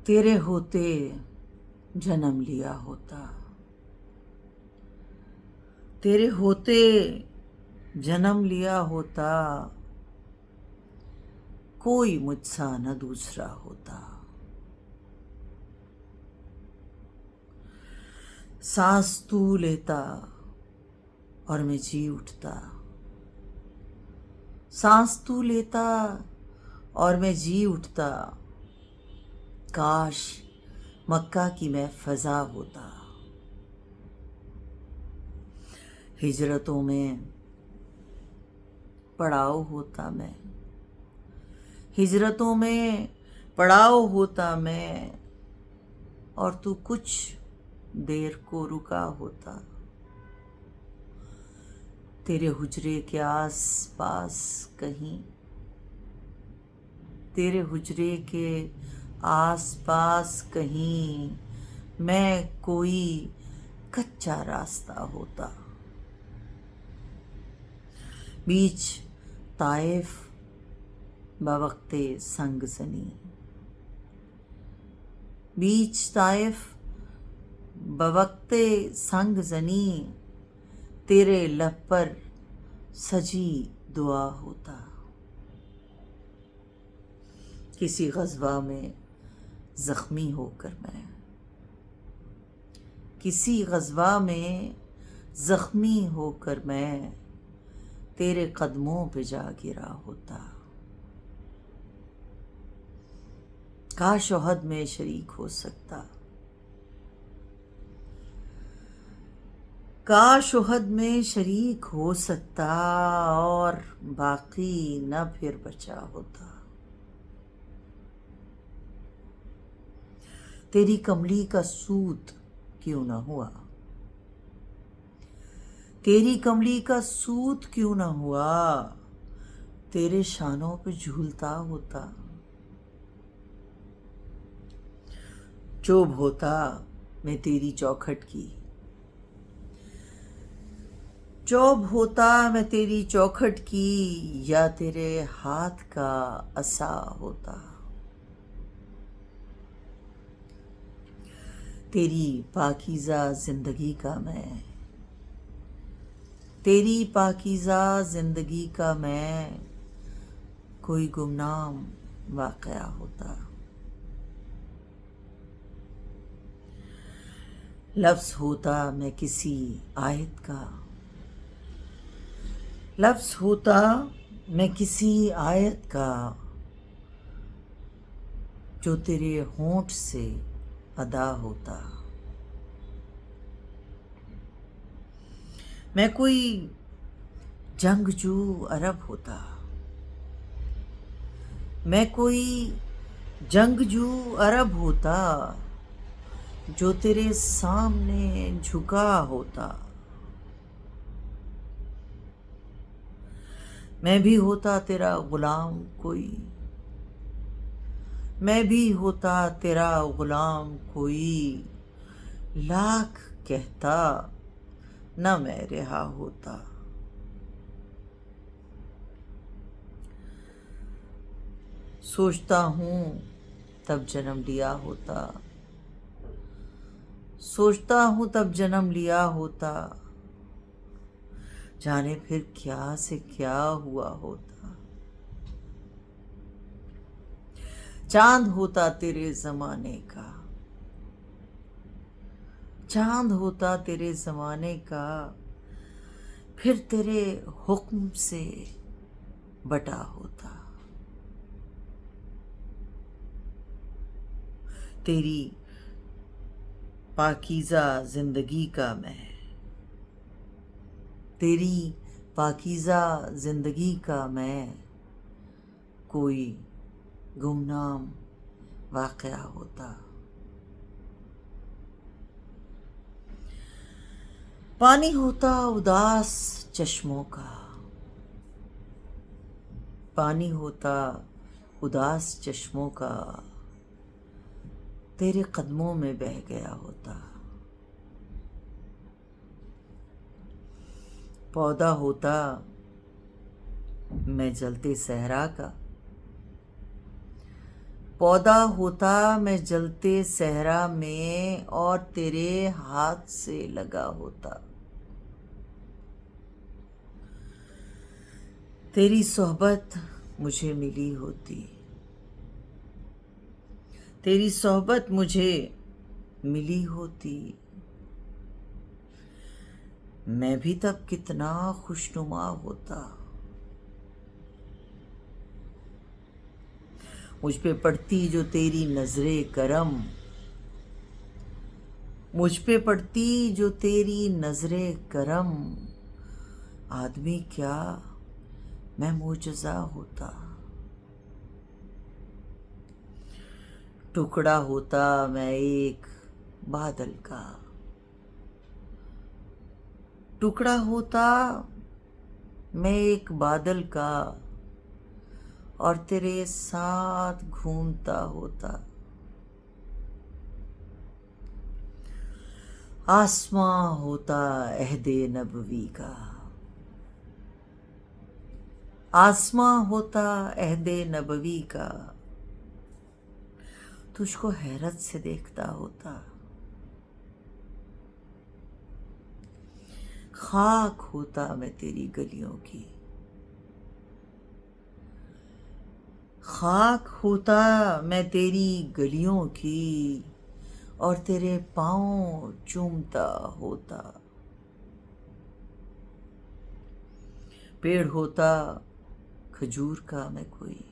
तेरे होते जन्म लिया होता, तेरे होते जन्म लिया होता, कोई मुझसा न दूसरा होता। सांस तू लेता और मैं जी उठता, सांस तू लेता और मैं जी उठता। काश मक्का की मैं फजा होता। हिजरतों में पड़ाव होता मैं, हिजरतों में पड़ाव होता मैं, और तू कुछ देर को रुका होता। तेरे हुजरे के आस पास कहीं, तेरे हुजरे के आस पास कहीं मैं कोई कच्चा रास्ता होता। बीच ताइफ बवक्ते संग सनी, बीच ताइफ बवक्ते संग जनी, तेरे लब पर सजी दुआ होता। किसी ग़ज़वा में ज़ख्मी होकर मैं, किसी ग़ज़वा में ज़ख्मी होकर मैं तेरे कदमों पे जा गिरा होता। काश ओहद में शरीक हो सकता, काश ओहद में शरीक हो सकता, और बाकी न फिर बचा होता। तेरी कमली का सूत क्यों न हुआ, तेरी कमली का सूत क्यों न हुआ, तेरे शानों पे झूलता होता। चोब होता मैं तेरी चौखट की, चौब होता मैं तेरी चौखट की, या तेरे हाथ का असा होता। तेरी पाकीज़ा जिंदगी का मैं, तेरी पाकीज़ा जिंदगी का मैं कोई गुमनाम वाक़या होता। लफ्ज़ होता मैं किसी आयत का, लफ्ज़ होता मैं किसी आयत का, जो तेरे होंठ से अदा होता। मैं कोई जंगजू अरब होता, मैं कोई जंगजू अरब होता, जो तेरे सामने झुका होता। मैं भी होता तेरा गुलाम कोई, मैं भी होता तेरा गुलाम कोई, लाख कहता न मैं रिहा होता। सोचता हूँ तब जन्म लिया होता, सोचता हूँ तब जन्म लिया होता, जाने फिर क्या से क्या हुआ होता। चांद होता तेरे ज़माने का, चांद होता तेरे ज़माने का, फिर तेरे हुक्म से बटा होता। तेरी पाकीज़ा ज़िंदगी का मैं, तेरी पाकीज़ा ज़िंदगी का मैं कोई गुमनाम वाक़या होता। पानी होता उदास चश्मों का, पानी होता उदास चश्मों का, तेरे कदमों में बह गया होता। पौधा होता मैं जलते सहरा का, पौधा होता मैं जलते सहरा में और तेरे हाथ से लगा होता। तेरी सोहबत मुझे मिली होती, तेरी सोहबत मुझे मिली होती, मैं भी तब कितना खुशनुमा होता। मुझ पे पड़ती जो तेरी नजरे करम, मुझ पे पड़ती जो तेरी नजरे करम, आदमी क्या मैं मुजज़ा होता। टुकड़ा होता मैं एक बादल का, टुकड़ा होता मैं एक बादल का और तेरे साथ घूमता होता। आसमां होता अहदे नबवी का, आसमां होता अहदे नबवी का, तुझको हैरत से देखता होता। खाक होता मैं तेरी गलियों की, खाक होता मैं तेरी गलियों की और तेरे पाँव चूमता होता। पेड़ होता खजूर का मैं कोई,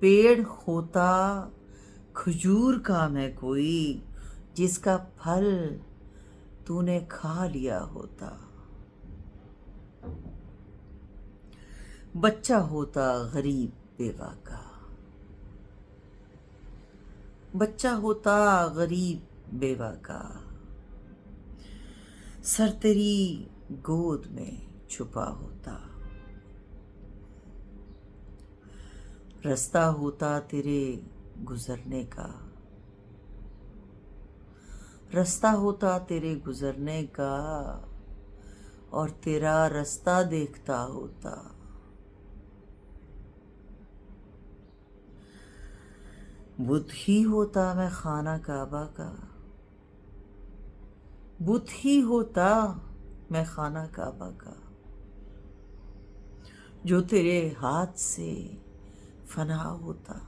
पेड़ होता खजूर का मैं कोई, जिसका फल तूने खा लिया होता। बच्चा होता गरीब बेवा का, बच्चा होता गरीब बेवा का, सर तेरी गोद में छुपा होता। रास्ता होता तेरे गुजरने का, रास्ता होता तेरे गुजरने का और तेरा रास्ता देखता होता। बुत ही होता मैं खाना काबा का, बुत ही होता मैं खाना काबा का, जो तेरे हाथ से फना होता।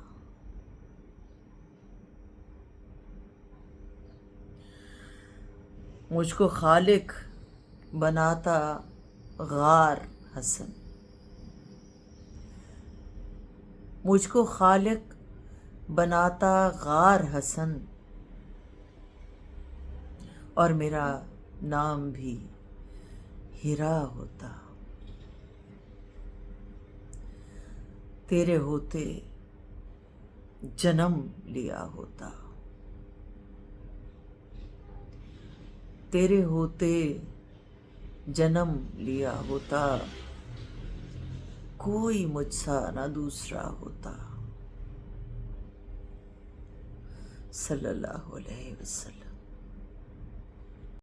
मुझको खालिक बनाता गार हसन, मुझको खालिक बनाता गार हसन और मेरा नाम भी हीरा होता। तेरे होते जन्म लिया होता, तेरे होते जन्म लिया होता, कोई मुझसा ना दूसरा होता। सल्लल्लाहु अलैहि वसल्लम।